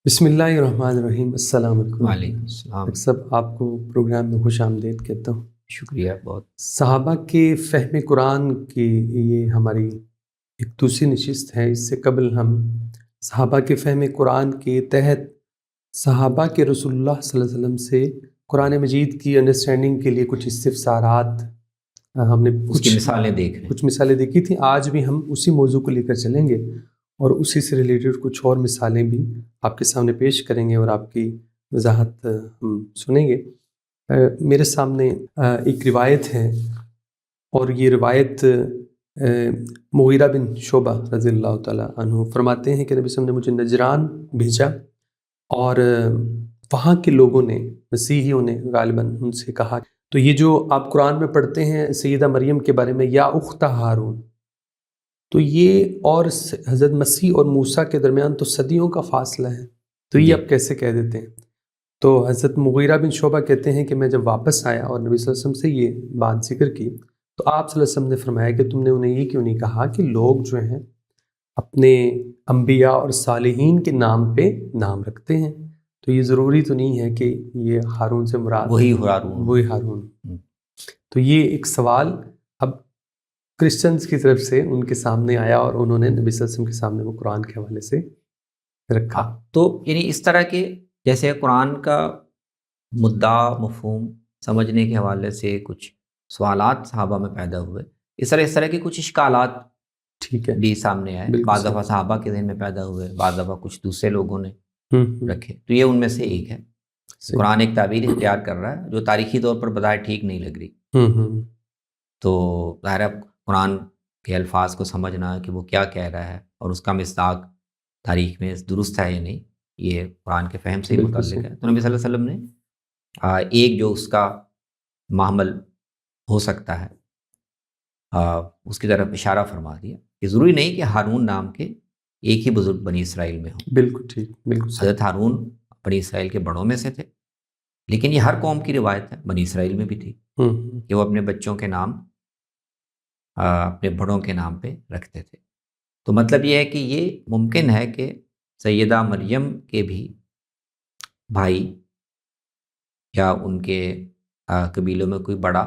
بسم اللہ الرحمن الرحیم۔ السلام علیکم۔ وعلیکم السلام۔ ڈاکٹر صاحب، آپ کو پروگرام میں خوش آمدید کہتا ہوں۔ شکریہ بہت۔ صحابہ کے فہم قرآن کی یہ ہماری ایک دوسری نشست ہے۔ اس سے قبل ہم صحابہ کے فہم قرآن کے تحت صحابہ کے رسول اللہ صلی اللہ علیہ وسلم سے قرآن مجید کی انڈرسٹینڈنگ کے لیے کچھ استفسارات ہم نے کچھ مثالیں دیکھی تھیں۔ آج بھی ہم اسی موضوع کو لے کر چلیں گے اور اسی سے ریلیٹڈ کچھ اور مثالیں بھی آپ کے سامنے پیش کریں گے اور آپ کی وضاحت ہم سنیں گے۔ میرے سامنے ایک روایت ہے اور یہ روایت مغیرہ بن شعبہ رضی اللہ تعالیٰ عنہ فرماتے ہیں کہ نبی صلی اللہ علیہ وسلم نے مجھے نجران بھیجا اور وہاں کے لوگوں نے، مسیحیوں نے غالباً، ان سے کہا، تو یہ جو آپ قرآن میں پڑھتے ہیں سیدہ مریم کے بارے میں، یا اخت ہارون، تو یہ اور حضرت مسیح اور موسیٰ کے درمیان تو صدیوں کا فاصلہ ہے، تو یہ آپ کیسے کہہ دیتے ہیں؟ تو حضرت مغیرہ بن شعبہ کہتے ہیں کہ میں جب واپس آیا اور نبی صلی اللہ علیہ وسلم سے یہ بات ذکر کی تو آپ صلی اللہ علیہ وسلم نے فرمایا کہ تم نے انہیں یہ کیوں نہیں کہا کہ لوگ جو ہیں اپنے انبیاء اور صالحین کے نام پہ نام رکھتے ہیں، تو یہ ضروری تو نہیں ہے کہ یہ ہارون سے مراد وہی ہارون۔ تو یہ ایک سوال اب کرسچنز کی طرف سے ان کے سامنے آیا اور انہوں نے نبی صلی اللہ علیہ وسلم کے سامنے وہ قرآن کے حوالے سے رکھا۔ تو یعنی اس طرح کے جیسے قرآن کا مدعا مفہوم سمجھنے کے حوالے سے کچھ سوالات صحابہ میں پیدا ہوئے، اس طرح کے کچھ اشکالات ٹھیک ہے بھی سامنے آئے، بعض دفعہ صحابہ کے ذہن میں پیدا ہوئے، بعض دفعہ کچھ دوسرے لوگوں نے رکھے، تو یہ ان میں سے ایک ہے۔ قرآن ایک تعبیر اختیار کر رہا ہے جو تاریخی طور پر بظاہر ٹھیک نہیں لگ رہی، تو ظاہر ہے قرآن کے الفاظ کو سمجھنا کہ وہ کیا کہہ رہا ہے اور اس کا مصداق تاریخ میں درست ہے یا نہیں، یہ قرآن کے فہم سے ہی متعلق ہے۔ تو نبی صلی اللہ علیہ وسلم نے ایک جو اس کا محمل ہو سکتا ہے اس کی طرف اشارہ فرما دیا کہ ضروری نہیں کہ ہارون نام کے ایک ہی بزرگ بنی اسرائیل میں ہوں۔ بالکل ٹھیک، بالکل حضرت ہارون بنی اسرائیل کے بڑوں میں سے تھے، لیکن یہ ہر قوم کی روایت ہے، بنی اسرائیل میں بھی تھی کہ وہ اپنے بچوں کے نام اپنے بڑوں کے نام پہ رکھتے تھے۔ تو مطلب یہ ہے کہ یہ ممکن ہے کہ سیدہ مریم کے بھی بھائی یا ان کے قبیلوں میں کوئی بڑا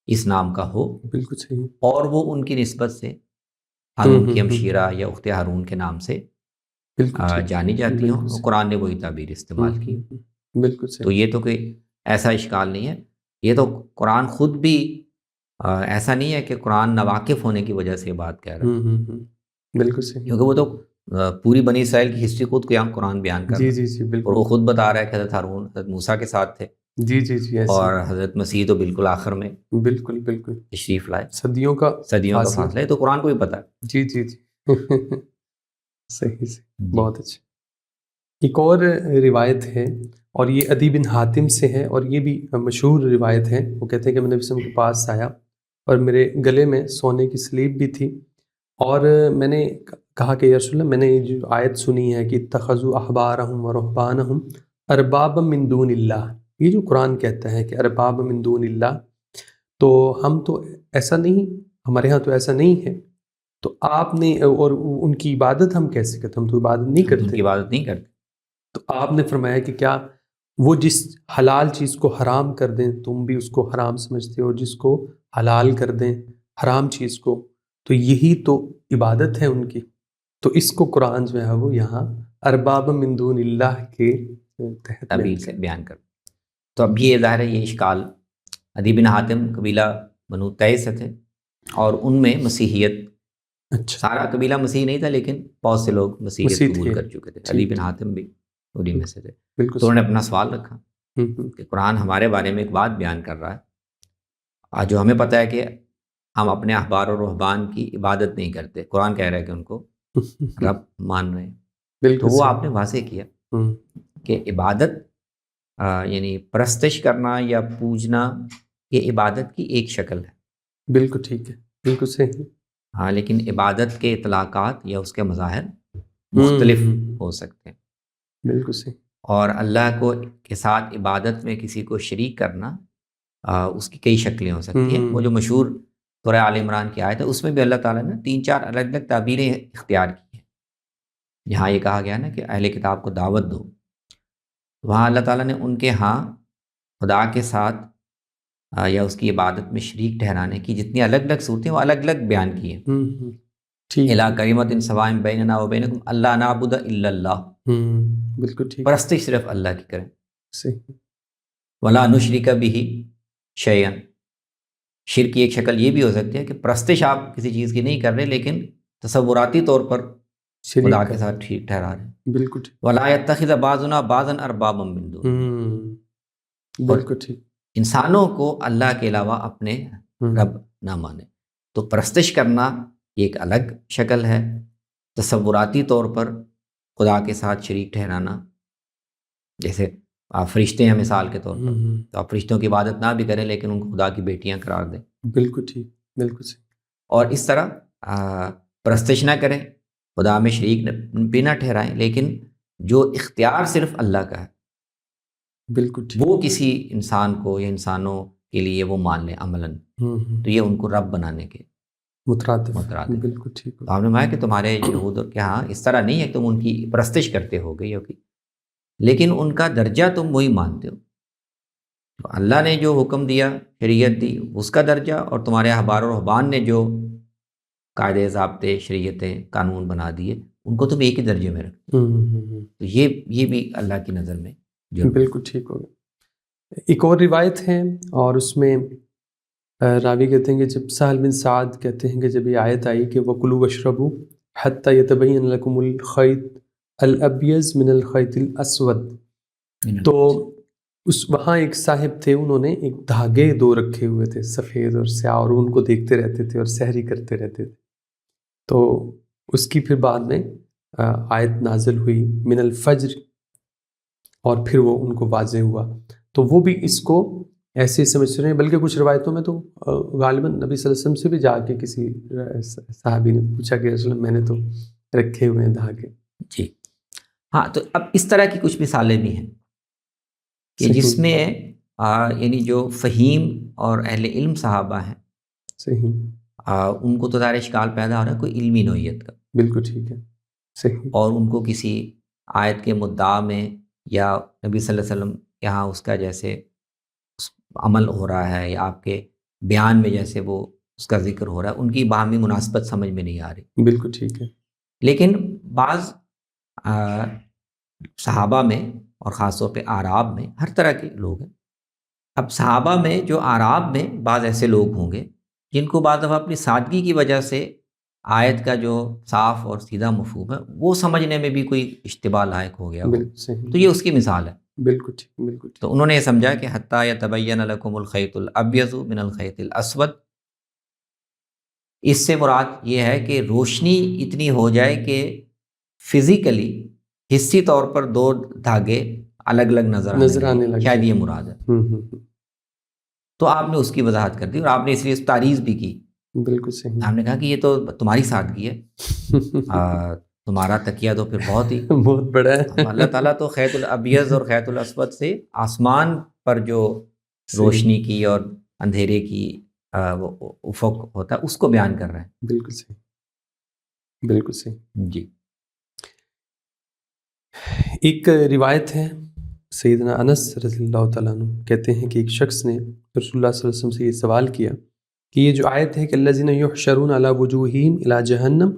اس نام کا ہو، بالکل صحیح، اور اور وہ ان کی نسبت سے ہارون کی ہمشیرہ یا اخت ہارون کے نام سے جانی جاتی ہوں، اور قرآن نے وہی تعبیر استعمال کی۔ بالکل صحیح، تو یہ تو کوئی ایسا اشکال نہیں ہے، یہ تو قرآن خود بھی ایسا نہیں ہے کہ قرآن ناواقف ہونے کی وجہ سے یہ بات کہہ رہا ہے، بالکل صحیح، کیونکہ وہ تو پوری بنی اسرائیل کی ہسٹری خود قرآن بیان کر رہا ہے، جی بالکل، اور وہ خود بتا رہا ہے کہ حضرت ہارون حضرت موسیٰ کے ساتھ تھے، جی اور حضرت مسیح تو بالکل آخر میں بالکل تشریف لائے، صدیوں کا فاصلہ ہے، تو قرآن کو بھی پتہ ہے۔ جی صحیح، بہت اچھا۔ ایک اور روایت ہے اور یہ عدی بن حاتم سے ہے اور یہ بھی مشہور روایت ہے۔ وہ کہتے ہیں کہ میں نبی صلی اللہ علیہ وسلم کے پاس آیا اور میرے گلے میں سونے کی سلیب بھی تھی، اور میں نے کہا کہ یا رسول اللہ، میں نے جو آیت سنی ہے کہ اتخذوا احبارهم ورهبانهم اربابا من دون اللہ، یہ جو قرآن کہتا ہے کہ ارباب من دون اللہ، تو ہم تو ایسا نہیں، ہمارے ہاں تو ایسا نہیں ہے، تو آپ نے، اور ان کی عبادت ہم کیسے کرتے؟ ہم تو عبادت نہیں کرتے، ان کی عبادت نہیں کرتے۔ تو آپ نے فرمایا کہ کیا وہ جس حلال چیز کو حرام کر دیں تم بھی اس کو حرام سمجھتے ہو، اور جس کو حلال کر دیں حرام چیز کو تو یہی تو عبادت ہے ان کی؟ تو اس کو قرآن جو ہے وہ یہاں ارباب من دون اللہ کے تحت تعبیر سے بیان کر۔ تو اب یہ ظاہر ہے یہ اشکال، عدی بن حاتم قبیلہ بنو تیس سے تھے اور ان میں مسیحیت، اچھا، سارا قبیلہ مسیح نہیں تھا لیکن بہت سے لوگ مسیحیت قبول کر چکے تھے، عدی بن حاتم بھی انہیں میں سے تھے۔ بالکل، تو انہوں نے اپنا سوال رکھا کہ قرآن ہمارے بارے میں ایک بات بیان کر رہا ہے، آج جو ہمیں پتہ ہے کہ ہم اپنے احبار اور رہبان کی عبادت نہیں کرتے، قرآن کہہ رہا ہے کہ ان کو رب مان رہے ہیں، تو وہ آپ نے واضح کیا کہ عبادت یعنی پرستش کرنا یا پوجنا، یہ عبادت کی ایک شکل ہے۔ بالکل ٹھیک ہے، بالکل صحیح، ہاں، لیکن عبادت کے اطلاقات یا اس کے مظاہر مختلف ہو سکتے ہیں۔ بالکل صحیح، اور اللہ کو کے ساتھ عبادت میں کسی کو شریک کرنا اس کی کئی شکلیں ہو سکتی ہیں۔ وہ جو مشہور سورہ آل عمران کی آیت ہے اس میں بھی اللہ تعالیٰ نے 3-4 الگ الگ تعبیریں اختیار کی ہیں۔ یہاں یہ کہا گیا نا کہ اہل کتاب کو دعوت دو وہاں اللہ تعالیٰ نے ان کے ہاں خدا کے ساتھ یا اس کی عبادت میں شریک ٹھہرانے کی جتنی الگ الگ صورتیں وہ الگ الگ بیان کی ہیں. الا کلمۃ سواء بیننا و بینکم اللہ نعبد الا اللہ. بالکل ٹھیک. پرستش صرف اللہ کی کریں. صحیح. ولا نشرک بہ شیئا. شرک کی ایک شکل یہ بھی ہو سکتی ہے کہ پرستش آپ کسی چیز کی نہیں کر رہے لیکن تصوراتی طور پر خدا کے ساتھ ٹھیک ٹھہرا رہے ہیں. بالکل ٹھیک. ولا یتخذ بعضنا بعضا اربابا من دون. بالکل ٹھیک. انسانوں کو اللہ کے علاوہ اپنے رب نہ مانے. تو پرستش کرنا یہ ایک الگ شکل ہے. تصوراتی طور پر خدا کے ساتھ شریک ٹھہرانا، جیسے آپ فرشتے ہیں مثال کے طور پر، تو آپ فرشتوں کی عبادت نہ بھی کریں لیکن ان کو خدا کی بیٹیاں قرار دیں. بالکل ٹھیک. بالکل صحیح. اور اس طرح پرستش نہ کریں، خدا میں شریک بھی نہ ٹھہرائیں، لیکن جو اختیار صرف اللہ کا ہے بالکل ٹھیک، وہ کسی انسان کو یا انسانوں کے لیے وہ مان لیں عملاً، تو یہ ان کو رب بنانے کے مترادف. مترادف. بالکل ٹھیک. تو آپ نے کہا کہ تمہارے یہود کے ہاں اس طرح نہیں ہے کہ تم ان کی پرستش کرتے ہو گئی ہوگی، لیکن ان کا درجہ تم وہی مانتے ہو. تو اللہ نے جو حکم دیا، شریعت دی، اس کا درجہ، اور تمہارے احبار و رہبان نے جو قاعدے ضابطے شریعتیں قانون بنا دیے ان کو تم ایک ہی درجے میں رکھتے. تو یہ بھی اللہ کی نظر میں بالکل ٹھیک ہو گیا. ایک اور روایت ہے اور اس میں راوی کہتے ہیں کہ جب سہل بن سعد کہتے ہیں کہ جب یہ آیت آئی کہ وَكُلُوا وَاشْرَبُوا حَتَّى يَتَبَيَّنَ لَكُمُ الْخَيْطُ الْأَبْيَضُ مِنَ الْخَيْطِ الْأَسْوَدِ، تو وہاں ایک صاحب تھے، انہوں نے ایک دھاگے دو رکھے ہوئے تھے سفید اور سیاہ، اور ان کو دیکھتے رہتے تھے اور سحری کرتے رہتے تھے. تو اس کی پھر بعد میں آیت نازل ہوئی من الفجر، اور پھر وہ ان کو واضح ہوا. تو وہ بھی اس کو ایسے ہی سمجھ رہے ہیں، بلکہ کچھ روایتوں میں تو غالباً نبی صلی اللہ علیہ وسلم سے بھی جا کے کسی صحابی نے پوچھا کہ رسول اللہ میں نے تو رکھے ہوئے ہیں دھاگے. جی ہاں. تو اب اس طرح کی کچھ مثالیں بھی ہیں کہ جس میں یعنی جو فہیم اور اہل علم صحابہ ہیں، صحیح، ان کو تو ظاہر اشکال پیدا ہو رہا ہے کوئی علمی نوعیت کا. بالکل ٹھیک ہے. صحیح. اور ان کو کسی آیت کے مدعا میں یا نبی صلی اللہ علیہ وسلم یہاں اس کا جیسے عمل ہو رہا ہے یا آپ کے بیان میں جیسے وہ اس کا ذکر ہو رہا ہے، ان کی باہمی مناسبت سمجھ میں نہیں آ رہی. بالکل ٹھیک ہے. لیکن بعض صحابہ میں اور خاص طور پہ اعراب میں ہر طرح کے لوگ ہیں. اب صحابہ میں جو اعراب میں بعض ایسے لوگ ہوں گے جن کو بعض دفعہ اپنی سادگی کی وجہ سے آیت کا جو صاف اور سیدھا مفہوم ہے وہ سمجھنے میں بھی کوئی اشتباہ لاحق ہو گیا ہو، تو یہ اس کی مثال ہے. بالکل ٹھیک. بالکل ٹھیک. تو انہوں نے یہ سمجھا کہ حتیٰ یتبین لکم الخیط الابیض من الخیط الاسود، اس سے مراد یہ ہے کہ روشنی اتنی ہو جائے کہ فزیکلی حصی طور پر دو دھاگے الگ الگ نظر آنے لگے، شاید یہ مراد ہے. تو آپ نے اس کی وضاحت کر دی اور آپ نے اس لیے اس تعریض بھی کی. بالکل صحیح. آپ نے کہا کہ یہ تو تمہاری سادگی ہے، تمہارا تکیہ تو پھر بہت ہی بہت بڑا ہے. اللہ تعالیٰ تو خیط الابیض اور خیط الاسود سے آسمان پر جو روشنی کی اور اندھیرے کی وہ افق ہوتا ہے اس کو بیان کر رہے ہیں. بالکل صحیح. بالکل صحیح. جی. ایک روایت ہے سیدنا انس رضی اللہ تعالیٰ عنہ کہتے ہیں کہ ایک شخص نے رسول اللہ صلی اللہ علیہ وسلم سے یہ سوال کیا کہ یہ جو آیت ہے کہ الذین یحشرون علی وجوہہم الی جہنم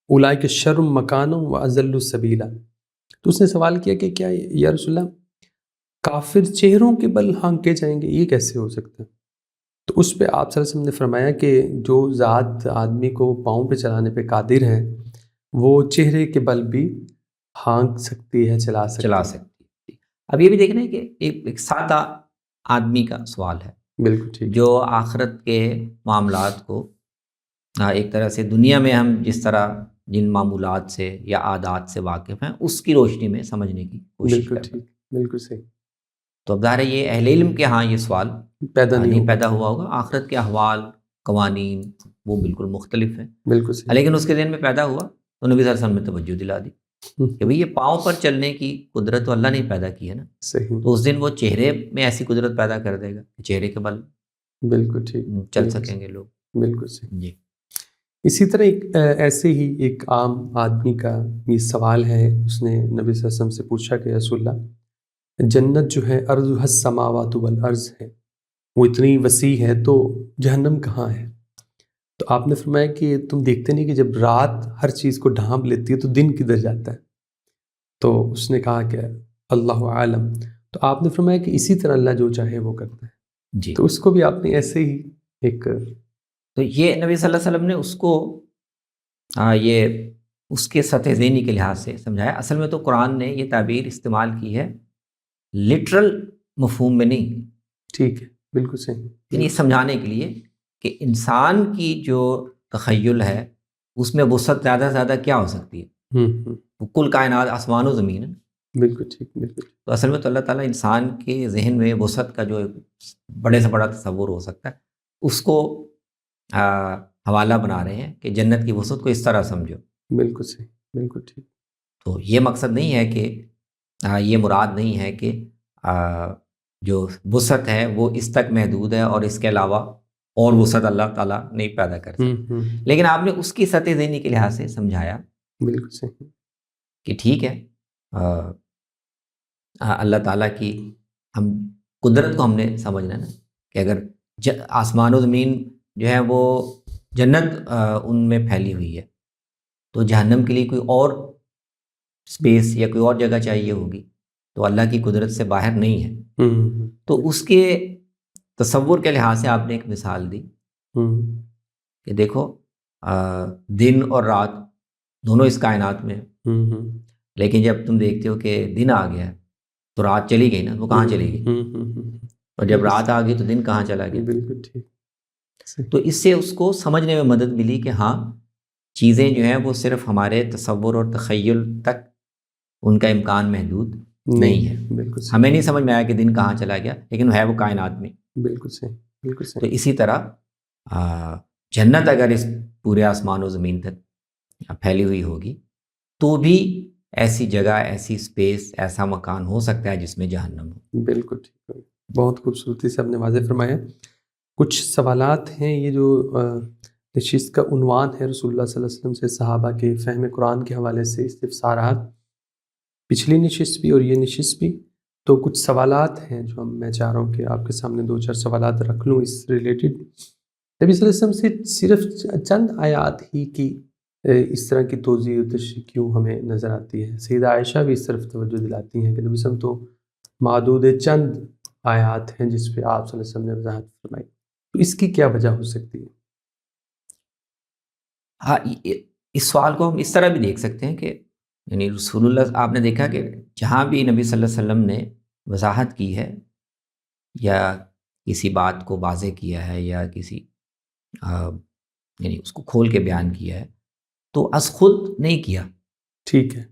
اولئک شر مکانا واضل سبیلا، تو اس نے سوال کیا کہ کیا یا رسول اللہ کافر چہروں کے بل ہانکے جائیں گے، یہ کیسے ہو سکتا ہے؟ تو اس پہ آپ صلی اللہ علیہ وسلم نے فرمایا کہ جو ذات آدمی کو پاؤں پہ چلانے پہ قادر ہے وہ چہرے کے بل بھی ہانک سکتی ہے، چلا سکتی ہے. اب یہ بھی دیکھنا ہے کہ ایک سادہ آدمی کا سوال ہے، بالکل ٹھیک، جو آخرت کے معاملات کو ایک طرح سے دنیا میں ہم جس طرح جن معمولات سے یا عادات سے واقف ہیں اس کی روشنی میں سمجھنے کی کوشش کرتا ہے. بالکل ٹھیک. بالکل صحیح. تو اب ظاہر ہے یہ اہل علم کے ہاں یہ سوال نہیں پیدا ہوا ہوگا. آخرت کے احوال قوانین وہ بالکل مختلف ہیں. بالکل صحیح. لیکن اس کے ذہن میں پیدا ہوا تو نبی صلی اللہ علیہ وسلم نے توجہ دلا دی کہ بھئی یہ پاؤں پر چلنے کی قدرت تو اللہ نے پیدا کی ہے نا. صحیح. تو اس دن وہ چہرے میں ایسی قدرت پیدا کر دے گا کہ چہرے کے بل بالکل ٹھیک چل سکیں گے لوگ. بالکل صحیح. جی. اسی طرح ایسے ہی ایک عام آدمی کا یہ سوال ہے، اس نے نبی صلی اللہ علیہ وسلم سے پوچھا کہ رسول اللہ جنت جو ہے ارضها السماوات والارض ہے، وہ اتنی وسیع ہے، تو جہنم کہاں ہے؟ تو آپ نے فرمایا کہ تم دیکھتے نہیں کہ جب رات ہر چیز کو ڈھانپ لیتی ہے تو دن کدھر جاتا ہے؟ تو اس نے کہا کہ اللہ عالم. تو آپ نے فرمایا کہ اسی طرح اللہ جو چاہے وہ کرتا ہے. جی. تو اس کو بھی آپ نے ایسے ہی ایک تو یہ نبی صلی اللہ علیہ وسلم نے اس کو یہ اس کے سطح ذہنی کے لحاظ سے سمجھایا. اصل میں تو قرآن نے یہ تعبیر استعمال کی ہے لٹرل مفہوم میں نہیں. ٹھیک ہے، بالکل صحیح. یعنی سمجھانے کے لیے کہ انسان کی جو تخیل ہے اس میں وسعت زیادہ سے زیادہ کیا ہو سکتی ہے. کل کائنات آسمان و زمین ہے. بالکل ٹھیک، بالکل. تو اصل میں تو اللہ تعالیٰ انسان کے ذہن میں وسعت کا جو بڑے سے بڑا تصور ہو سکتا ہے اس کو حوالہ بنا رہے ہیں کہ جنت کی وسعت کو اس طرح سمجھو. بالکل صحیح، بالکل ٹھیک. تو یہ مقصد نہیں ہے کہ یہ مراد نہیں ہے کہ جو وسعت ہے وہ اس تک محدود ہے اور اس کے علاوہ اور وسعت اللہ تعالیٰ نہیں پیدا کر سکتا. لیکن آپ نے اس کی سطح ذہنی کے لحاظ سے سمجھایا. بالکل صحیح. کہ ٹھیک ہے اللہ تعالیٰ کی ہم قدرت کو ہم نے سمجھنا نا کہ اگر آسمان و زمین جو ہے وہ جنت ان میں پھیلی ہوئی ہے تو جہنم کے لیے کوئی اور اسپیس یا کوئی اور جگہ چاہیے ہوگی تو اللہ کی قدرت سے باہر نہیں ہے. تو اس کے تصور کے لحاظ سے آپ نے ایک مثال دی کہ دیکھو دن اور رات دونوں اس کائنات میں لیکن جب تم دیکھتے ہو کہ دن آ گیا تو رات چلی گئی نا، وہ کہاں چلی گئی؟ اور جب رات آ گئی تو دن کہاں چلا گیا؟ بالکل ٹھیک. تو اس سے اس کو سمجھنے میں مدد ملی کہ ہاں چیزیں جو ہیں وہ صرف ہمارے تصور اور تخیل تک ان کا امکان محدود نہیں ہے. بالکل ہمیں نہیں سمجھ میں آیا کہ دن کہاں چلا گیا لیکن ہے وہ کائنات میں. بالکل صحیح، بالکل صحیح. تو اسی طرح جنت اگر اس پورے آسمان و زمین تک پھیلی ہوئی ہوگی تو بھی ایسی جگہ، ایسی اسپیس، ایسا مکان ہو سکتا ہے جس میں جہنم ہو. بالکل ٹھیک. بہت خوبصورتی سے آپ نے واضح فرمایا. کچھ سوالات ہیں، یہ جو نشست کا عنوان ہے رسول اللہ صلی اللہ علیہ وسلم سے صحابہ کے فہم قرآن کے حوالے سے استفسارات، پچھلی نشست بھی اور یہ نشست بھی. تو کچھ سوالات ہیں جو میں چاہ رہا ہوں کہ آپ کے سامنے 2-4 سوالات رکھ لوں اس ریلیٹڈ. نبی صلی اللہ علیہ وسلم سے صرف چند آیات ہی کی اس طرح کی توضیح و تشریح کیوں ہمیں نظر آتی ہے؟ سیدہ عائشہ بھی اس طرف توجہ دلاتی ہیں کہ نبی صلی اللہ علیہ وسلم تو محدود چند آیات ہیں جس پہ آپ صلی اللہ علیہ وسلم نے وضاحت فرمائی. تو اس کی کیا وجہ ہو سکتی ہے؟ ہاں، اس سوال کو ہم اس طرح بھی دیکھ سکتے ہیں کہ یعنی رسول اللہ، آپ نے دیکھا کہ جہاں بھی نبی صلی اللہ علیہ وسلم نے وضاحت کی ہے یا کسی بات کو واضح کیا ہے یا کسی یعنی اس کو کھول کے بیان کیا ہے تو از خود نہیں کیا. ٹھیک ہے،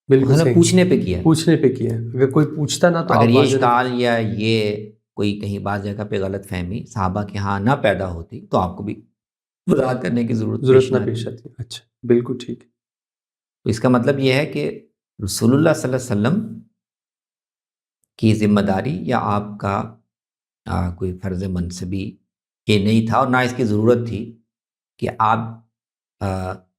بالکل صحیح. پوچھنے پہ کیا. پوچھنے پہ کیا. اگر کوئی پوچھتا نا تو اگر یہ اشکال یا یہ کوئی کہیں بعض جگہ پہ غلط فہمی صحابہ کے ہاں نہ پیدا ہوتی تو آپ کو بھی وضاحت کرنے کی ضرورت نہ پیش آتی. اچھا، بالکل ٹھیک. تو اس کا مطلب یہ ہے کہ رسول اللہ صلی اللہ علیہ وسلم کی ذمہ داری یا آپ کا کوئی فرض منصبی یہ نہیں تھا اور نہ اس کی ضرورت تھی کہ آپ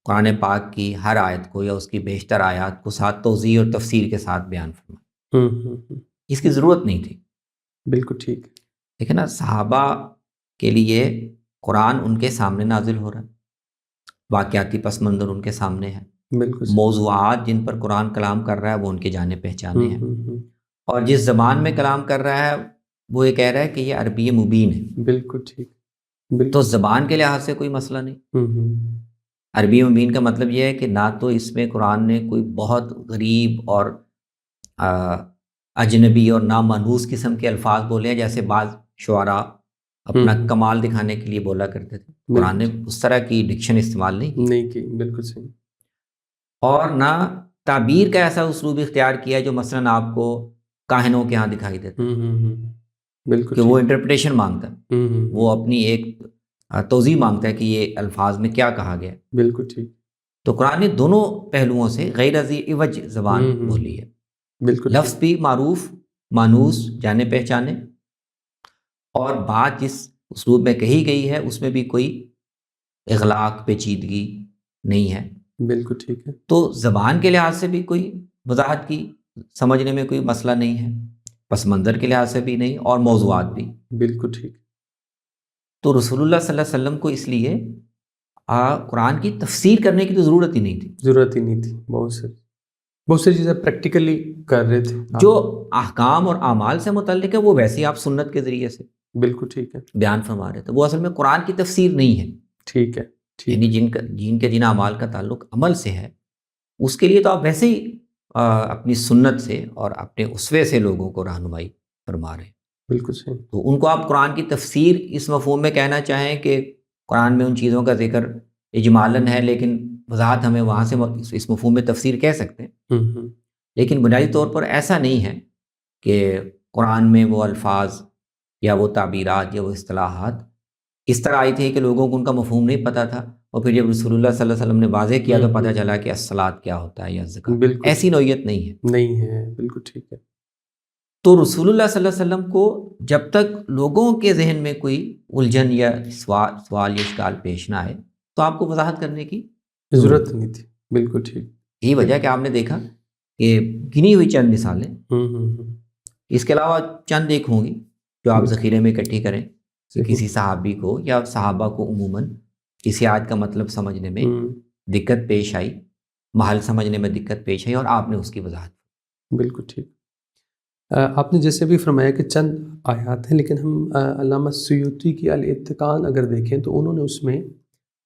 قرآن پاک کی ہر آیت کو یا اس کی بیشتر آیات کو ساتھ توضیح اور تفسیر کے ساتھ بیان فرمائیں. اس کی ضرورت نہیں تھی. بالکل ٹھیک. لیکن نا صحابہ کے لیے قرآن ان کے سامنے نازل ہو رہا ہے، واقعاتی پس منظر ان کے سامنے ہے، موضوعات جن پر قرآن کلام کر رہا ہے وہ ان کے جانے پہچانے ہیں، اور جس زبان میں کلام کر رہا ہے وہ یہ کہہ رہا ہے کہ یہ عربی مبین ہے. بالکل ٹھیک. تو زبان کے لحاظ سے کوئی مسئلہ نہیں. عربی مبین کا مطلب یہ ہے کہ نہ تو اس میں قرآن نے کوئی بہت غریب اور اجنبی اور نامانوس قسم کے الفاظ بولے ہیں جیسے بعض شعراء اپنا کمال دکھانے کے لیے بولا کرتے تھے. قرآن نے اس طرح کی ڈکشن استعمال نہیں کی. بالکل صحیح. اور نہ تعبیر کا ایسا اسلوب اختیار کیا جو مثلاً آپ کو کاہنوں کے ہاں دکھائی دیتا بالکل کہ وہ انٹرپریٹیشن مانگتا ہے، وہ اپنی ایک توضیح مانگتا ہے کہ یہ الفاظ میں کیا کہا گیا. بالکل ٹھیک. تو قرآن نے دونوں پہلوؤں سے غیر ذی عوج زبان بولی ہے. بالکل. لفظ بھی معروف مانوس جانے پہچانے، اور بات جس اسلوب میں کہی گئی ہے اس میں بھی کوئی اغلاق پیچیدگی نہیں ہے. بالکل ٹھیک ہے. تو زبان کے لحاظ سے بھی کوئی وضاحت کی سمجھنے میں کوئی مسئلہ نہیں ہے. پس منظر کے لحاظ سے بھی نہیں، اور موضوعات بھی. بالکل ٹھیک. تو رسول اللہ صلی اللہ علیہ وسلم کو اس لیے قرآن کی تفسیر کرنے کی تو ضرورت ہی نہیں تھی. ضرورت ہی نہیں تھی. بہت ساری چیزیں پریکٹیکلی کر رہے تھے. جو احکام اور اعمال سے متعلق ہے وہ ویسے ہی آپ سنت کے ذریعے سے بالکل ٹھیک ہے بیان فرما رہے تھے. وہ اصل میں قرآن کی تفسیر نہیں ہے. ٹھیک ہے. یعنی جن اعمال کا تعلق عمل سے ہے، اس کے لیے تو آپ ویسے ہی اپنی سنت سے اور اپنے اسوے سے لوگوں کو رہنمائی فرما رہے ہیں. بالکل صحیح. تو ان کو آپ قرآن کی تفسیر اس مفہوم میں کہنا چاہیں کہ قرآن میں ان چیزوں کا ذکر اجمالاً ہے، لیکن وضاحت ہمیں وہاں سے اس مفہوم میں تفسیر کہہ سکتے ہیں. لیکن بنیادی طور پر ایسا نہیں ہے کہ قرآن میں وہ الفاظ یا وہ تعبیرات یا وہ اصطلاحات اس طرح آئی تھی کہ لوگوں کو ان کا مفہوم نہیں پتہ تھا، اور پھر جب رسول اللہ صلی اللہ علیہ وسلم نے واضح کیا تو پتہ چلا کہ الصلاۃ کیا ہوتا ہے یا زکوٰۃ. ایسی نوعیت نہیں ہے. نہیں ہے. بالکل ٹھیک ہے. تو رسول اللہ صلی اللہ علیہ وسلم کو جب تک لوگوں کے ذہن میں کوئی الجھن یا سوال یا اشکال پیش نہ آئے تو آپ کو وضاحت کرنے کی ضرورت نہیں تھی. بالکل ٹھیک. یہی وجہ کہ آپ نے دیکھا کہ گنی ہوئی چند مثالیں، اس کے علاوہ چند ایک ہوں گی جو آپ ذخیرے میں اکٹھی کریں کہ کسی صحابی کو یا صحابہ کو عموماً کسی آیت کا مطلب سمجھنے میں دقت پیش آئی، محل سمجھنے میں دقت پیش آئی، اور آپ نے اس کی وضاحت. بالکل ٹھیک. آپ نے جیسے بھی فرمایا کہ چند آیات ہیں، لیکن ہم علامہ سیوطی کی الاتقان اگر دیکھیں تو انہوں نے اس میں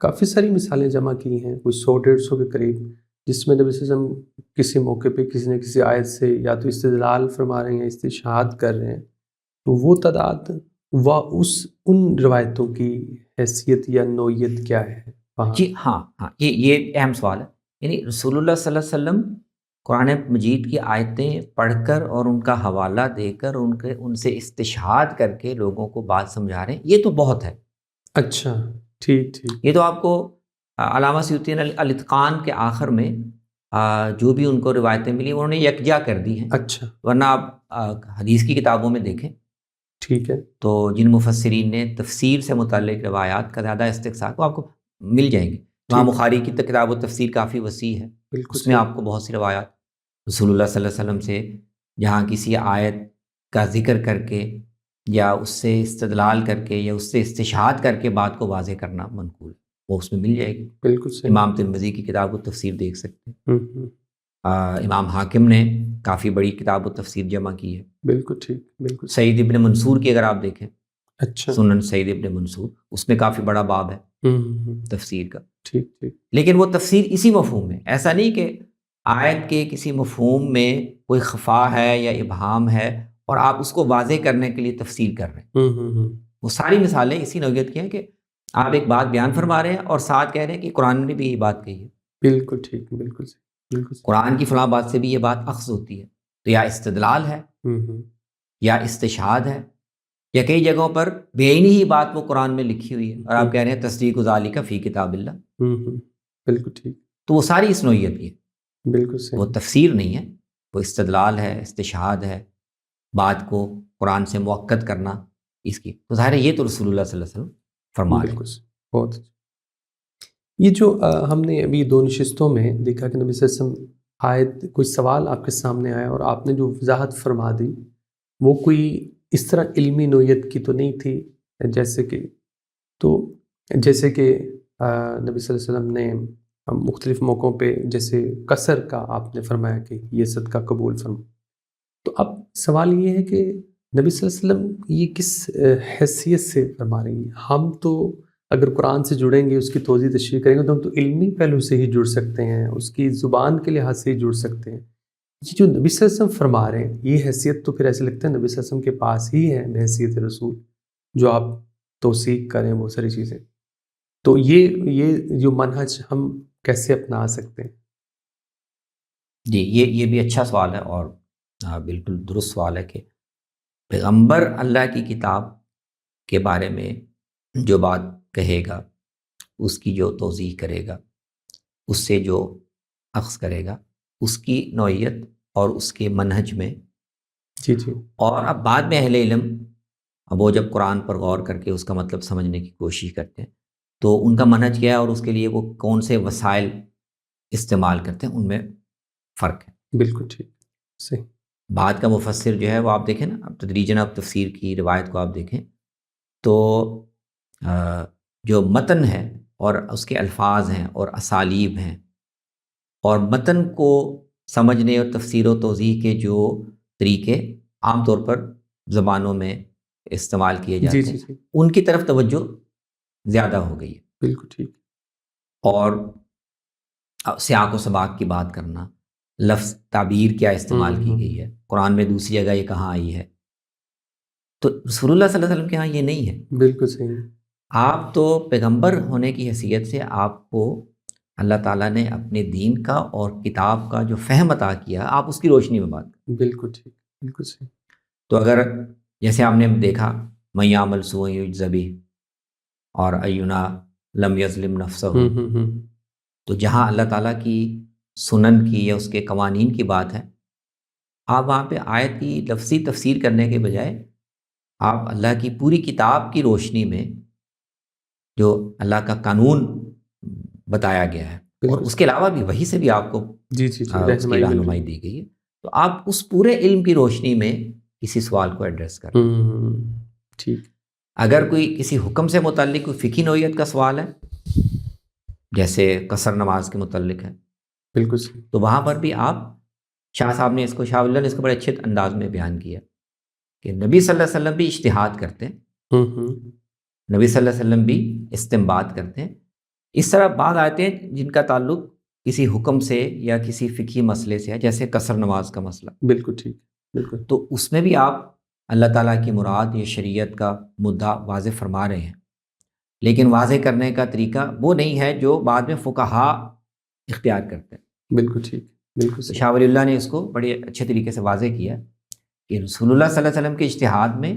کافی ساری مثالیں جمع کی ہیں، کوئی 100-150 کے قریب، جس میں نبی صلی اللہ علیہ وسلم کسی موقع پہ کسی نہ کسی آیت سے یا تو استدلال فرما رہے ہیں یا استشہاد کر رہے ہیں. تو وہ تعداد ان روایتوں کی حیثیت یا نوعیت کیا ہے؟ جی ہاں، یہ اہم سوال ہے. یعنی رسول اللہ صلی اللہ علیہ وسلم قرآن مجید کی آیتیں پڑھ کر اور ان کا حوالہ دے کر ان سے استشہاد کر کے لوگوں کو بات سمجھا رہے ہیں، یہ تو بہت ہے. اچھا ٹھیک. یہ تو آپ کو علامہ سیوطی نے الاتقان کے آخر میں جو بھی ان کو روایتیں ملی انہوں نے یکجا کر دی ہیں. اچھا. ورنہ آپ حدیث کی کتابوں میں دیکھیں ٹھیک ہے تو جن مفسرین نے تفسیر سے متعلق روایات کا زیادہ استقصا وہ آپ کو مل جائیں گے. امام بخاری کی کتاب و تفسیر کافی وسیع ہے، اس میں آپ کو بہت سی روایات رسول اللہ صلی اللہ علیہ وسلم سے جہاں کسی آیت کا ذکر کر کے یا اس سے استدلال کر کے یا اس سے استشہاد کر کے بات کو واضح کرنا منقول ہے، وہ اس میں مل جائے گی. بالکل صحیح. امام ترمذی کی کتاب و تفسیر دیکھ سکتے ہیں. امام حاکم نے کافی بڑی کتاب و تفسیر جمع کی ہے. بالکل ٹھیک. بالکل. سعید ابن منصور کی اگر آپ دیکھیں، اچھا، سنن سعید ابن منصور، اس میں کافی بڑا باب ہے تفسیر کا. ٹھیک. لیکن وہ تفسیر اسی مفہوم میں، ایسا نہیں کہ آیت کے کسی مفہوم میں کوئی خفا ہے یا ابہام ہے اور آپ اس کو واضح کرنے کے لیے تفسیر کر رہے ہیں. وہ ساری مثالیں اسی نوعیت کی ہیں کہ آپ ایک بات بیان فرما رہے ہیں اور ساتھ کہہ رہے ہیں کہ قرآن نے بھی یہی بات کہی ہے. بالکل ٹھیک. بالکل قرآن کی فلاں بات سے بھی یہ بات اخذ ہوتی ہے. تو یا استدلال ہے یا استشہاد ہے، یا کئی جگہوں پر بے عینی ہی بات وہ قرآن میں لکھی ہوئی ہے اور آپ کہہ رہے ہیں تصدیق ذالک فی کتاب اللہ. بالکل ٹھیک. تو وہ ساری اس نوعیت کی ہے. بالکل صحیح. وہ تفسیر نہیں ہے، وہ استدلال ہے، استشہاد ہے، بات کو قرآن سے موقت کرنا اس کی. تو ظاہر ہے یہ تو رسول اللہ صلی اللہ علیہ وسلم فرما رہے ہیں. بہت اچھا. یہ جو ہم نے ابھی 2 نشستوں میں دیکھا کہ نبی صلی اللہ علیہ وسلم آیت کوئی سوال آپ کے سامنے آیا اور آپ نے جو وضاحت فرما دی وہ کوئی اس طرح علمی نوعیت کی تو نہیں تھی، جیسے کہ نبی صلی اللہ علیہ وسلم نے مختلف موقعوں پہ جیسے قصر کا آپ نے فرمایا کہ یہ صدقہ قبول فرما. تو اب سوال یہ ہے کہ نبی صلی اللہ علیہ وسلم یہ کس حیثیت سے فرما رہی ہیں؟ ہم تو اگر قرآن سے جڑیں گے، اس کی توضیح تشریح کریں گے تو ہم تو علمی پہلو سے ہی جڑ سکتے ہیں، اس کی زبان کے لحاظ سے ہی جڑ سکتے ہیں. یہ جو نبی صلی اللہ علیہ وسلم فرما رہے ہیں یہ حیثیت تو پھر ایسے لگتا ہے نبی صلی اللہ علیہ وسلم کے پاس ہی ہے بحیثیت رسول، جو آپ توثیق کریں وہ ساری چیزیں. تو یہ جو منہج ہم کیسے اپنا سکتے ہیں؟ جی یہ بھی اچھا سوال ہے اور بالکل درست سوال ہے کہ پیغمبر اللہ کی کتاب کے بارے میں جو بات کہے گا، اس کی جو توضیح کرے گا، اس سے جو اخذ کرے گا، اس کی نوعیت اور اس کے منہج میں جی اور اب بعد میں اہل علم اب وہ جب قرآن پر غور کر کے اس کا مطلب سمجھنے کی کوشش کرتے ہیں تو ان کا منہج کیا ہے اور اس کے لیے وہ کون سے وسائل استعمال کرتے ہیں، ان میں فرق ہے. بالکل ٹھیک. صحیح. بعد کا مفسر جو ہے وہ آپ دیکھیں نا، اب تدریجاً آپ تفسیر کی روایت کو آپ دیکھیں تو جو متن ہے اور اس کے الفاظ ہیں اور اسالیب ہیں اور متن کو سمجھنے اور تفسیر و توضیح کے جو طریقے عام طور پر زبانوں میں استعمال کیے جاتے ہیں، جی ان کی طرف توجہ زیادہ ہو گئی ہے۔ بالکل ٹھیک۔ اور سیاق و سباق کی بات کرنا، لفظ تعبیر کیا استعمال کی گئی ہے، قرآن میں دوسری جگہ یہ کہاں آئی ہے، تو رسول اللہ صلی اللہ علیہ وسلم کے ہاں یہ نہیں ہے۔ بالکل صحیح۔ آپ تو پیغمبر ہونے کی حیثیت سے آپ کو اللہ تعالیٰ نے اپنے دین کا اور کتاب کا جو فہم عطا کیا، آپ اس کی روشنی میں بات کریں۔ بالکل ٹھیک، بالکل صحیح۔ تو اگر جیسے آپ نے دیکھا من یعمل سوءا یجز بہ اور اینا لم یظلم نفسہ، تو جہاں اللہ تعالیٰ کی سنن کی یا اس کے قوانین کی بات ہے، آپ وہاں پہ آیت کی لفظی تفسیر کرنے کے بجائے آپ اللہ کی پوری کتاب کی روشنی میں جو اللہ کا قانون بتایا گیا ہے اور اس کے علاوہ بھی وہی سے بھی آپ کو اس کی رہنمائی دی گئی ہے، تو آپ اس پورے علم کی روشنی میں کسی سوال کو ایڈریس کریں۔ ٹھیک۔ اگر کوئی کسی حکم سے متعلق کوئی فقہی نوعیت کا سوال ہے، جیسے قصر نماز کے متعلق ہے، بالکل صحیح، تو وہاں پر بھی آپ شاہ صاحب نے شاہ اللہ نے اس کو بڑے اچھے انداز میں بیان کیا کہ نبی صلی اللہ علیہ وسلم بھی اجتہاد کرتے ہیں، نبی صلی اللہ علیہ وسلم بھی استنباط کرتے ہیں۔ اس طرح بعض آیتیں ہیں جن کا تعلق کسی حکم سے یا کسی فقہی مسئلے سے ہے، جیسے قصر نماز کا مسئلہ، بالکل ٹھیک، بالکل، تو اس میں بھی آپ اللہ تعالیٰ کی مراد یا شریعت کا مدعا واضح فرما رہے ہیں، لیکن واضح کرنے کا طریقہ وہ نہیں ہے جو بعد میں فقہا اختیار کرتے ہیں۔ بالکل ٹھیک، بالکل صحیح۔ شاہ ولی اللہ نے اس کو بڑے اچھے طریقے سے واضح کیا کہ رسول اللہ صلی اللہ علیہ وسلم کے اجتہاد میں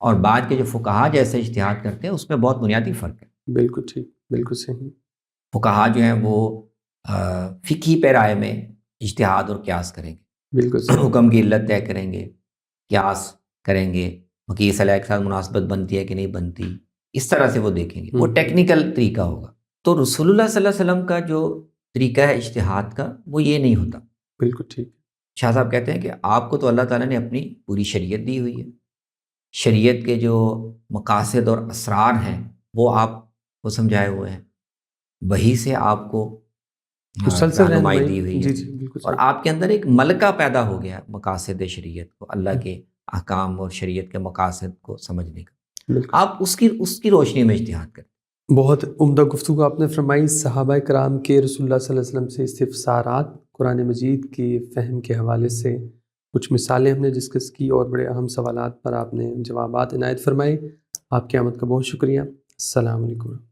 اور بعد کے جو فقہا جیسے اجتہاد کرتے ہیں اس میں بہت بنیادی فرق ہے۔ بالکل ٹھیک، بالکل صحیح۔ فقہا جو ہیں وہ فقہی پیرائے میں اجتہاد اور قیاس کریں گے، بالکل صحیح، حکم کی علت طے کریں گے، قیاس کریں گے، مقیس علیہ کے ساتھ مناسبت بنتی ہے کہ نہیں بنتی، اس طرح سے وہ دیکھیں گے، وہ ٹیکنیکل طریقہ ہوگا۔ تو رسول اللہ صلی اللہ علیہ وسلم کا جو طریقہ ہے اجتہاد کا وہ یہ نہیں ہوتا۔ بالکل ٹھیک۔ شاہ صاحب کہتے ہیں کہ آپ کو تو اللہ تعالیٰ نے اپنی پوری شریعت دی ہوئی ہے، شریعت کے جو مقاصد اور اسرار ہیں وہ آپ کو سمجھائے ہوئے ہیں، وہی سے آپ کو رہنمائی دی ہوئی ہے، اور آپ کے اندر ایک ملکہ پیدا ہو گیا مقاصد شریعت کو، اللہ کے احکام اور شریعت کے مقاصد کو سمجھنے کا، آپ اس کی روشنی میں اجتہاد کریں۔ بہت عمدہ گفتگو آپ نے فرمائی۔ صحابہ کرام کے رسول اللہ صلی اللہ علیہ وسلم سے استفسارات قرآن مجید کی فہم کے حوالے سے کچھ مثالیں ہم نے ڈسکس کی اور بڑے اہم سوالات پر آپ نے جوابات عنایت فرمائے۔ آپ کی آمد کا بہت شکریہ۔ السلام علیکم۔